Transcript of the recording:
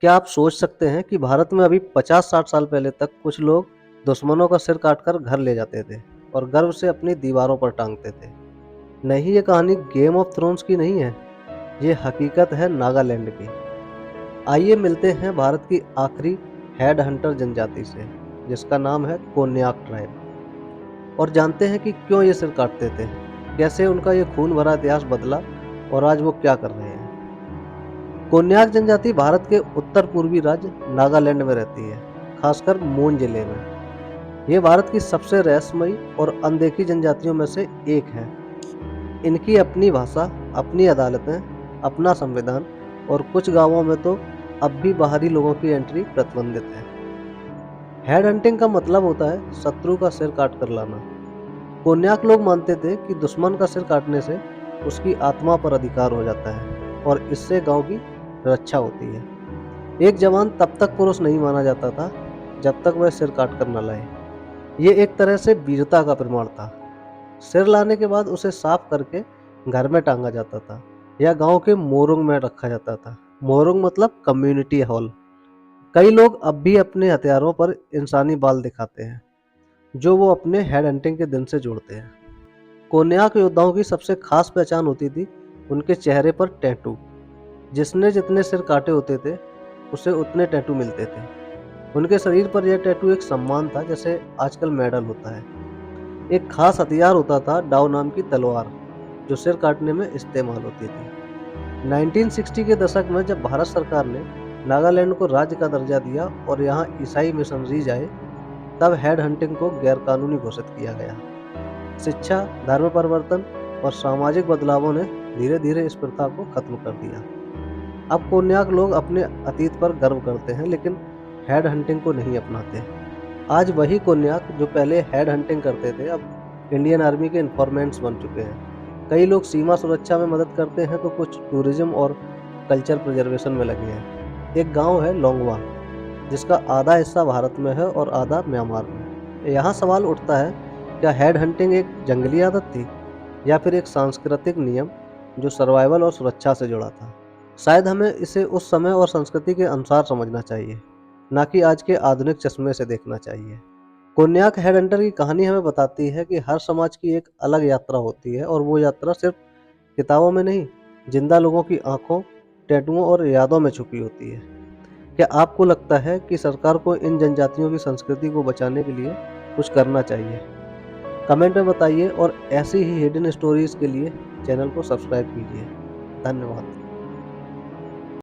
क्या आप सोच सकते हैं कि भारत में अभी 50-60 साल पहले तक कुछ लोग दुश्मनों का सिर काटकर घर ले जाते थे और गर्व से अपनी दीवारों पर टांगते थे। नहीं, ये कहानी गेम ऑफ थ्रोन्स की नहीं है, ये हकीकत है नागालैंड की। आइए मिलते हैं भारत की आखिरी हेड हंटर जनजाति से, जिसका नाम है कोन्याक ट्राइब, और जानते हैं कि क्यों ये सिर काटते थे, कैसे उनका ये खून भरा इतिहास बदला और आज वो क्या कर रहे हैं। कोन्याक जनजाति भारत के उत्तर पूर्वी राज्य नागालैंड में रहती है, खासकर मोन जिले में। ये भारत की सबसे रहस्यमयी और अनदेखी जनजातियों में से एक है। इनकी अपनी भाषा, अपनी अदालतें, अपना संविधान और कुछ गांवों में तो अब भी बाहरी लोगों की एंट्री प्रतिबंधित है। हेड हंटिंग का मतलब होता है शत्रु का सिर काट कर लाना। कोन्याक लोग मानते थे कि दुश्मन का सिर काटने से उसकी आत्मा पर अधिकार हो जाता है और इससे गांव की रक्षा होती है। एक जवान तब तक पुरुष नहीं माना जाता था जब तक वह सिर काट कर न लाए। ये एक तरह से वीरता का प्रमाण था। सिर लाने के बाद उसे साफ करके घर में टांगा जाता था या गांव के मोरुंग में रखा जाता था। मोरुंग मतलब कम्युनिटी हॉल। कई लोग अब भी अपने हथियारों पर इंसानी बाल दिखाते हैं, जो वो अपने हेड हंटिंग के दिन से जोड़ते हैं। कोन्याक योद्धाओं की सबसे खास पहचान होती थी उनके चेहरे पर टैटू। जिसने जितने सिर काटे होते थे, उसे उतने टैटू मिलते थे। उनके शरीर पर यह टैटू एक सम्मान था, जैसे आजकल मेडल होता है। एक खास हथियार होता था डाउ नाम की तलवार, जो सिर काटने में इस्तेमाल होती थी। 1960 के दशक में जब भारत सरकार ने नागालैंड को राज्य का दर्जा दिया और यहाँ ईसाई मिशनरीज आए, तब हेड हंटिंग को गैरकानूनी घोषित किया गया। शिक्षा, धर्म परिवर्तन और सामाजिक बदलावों ने धीरे धीरे इस प्रथा को खत्म कर दिया। अब कोन्याक लोग अपने अतीत पर गर्व करते हैं, लेकिन हेड हंटिंग को नहीं अपनाते। आज वही कोन्याक जो पहले हेड हंटिंग करते थे, अब इंडियन आर्मी के इन्फॉर्मेंट्स बन चुके हैं। कई लोग सीमा सुरक्षा में मदद करते हैं तो कुछ टूरिज्म और कल्चर प्रिजर्वेशन में लगे हैं। एक गांव है लोंगवा, जिसका आधा हिस्सा भारत में है और आधा म्यांमार में। यहाँ सवाल उठता है, क्या हेड हंटिंग एक जंगली आदत थी या फिर एक सांस्कृतिक नियम जो सर्वाइवल और सुरक्षा से जुड़ा था। शायद हमें इसे उस समय और संस्कृति के अनुसार समझना चाहिए, ना कि आज के आधुनिक चश्मे से देखना चाहिए। कोन्याक हेड हंटर की कहानी हमें बताती है कि हर समाज की एक अलग यात्रा होती है और वो यात्रा सिर्फ किताबों में नहीं, जिंदा लोगों की आंखों, टैटुओं और यादों में छुपी होती है। क्या आपको लगता है कि सरकार को इन जनजातियों की संस्कृति को बचाने के लिए कुछ करना चाहिए? कमेंट में बताइए और ऐसी ही हिडन स्टोरीज के लिए चैनल को सब्सक्राइब कीजिए। धन्यवाद।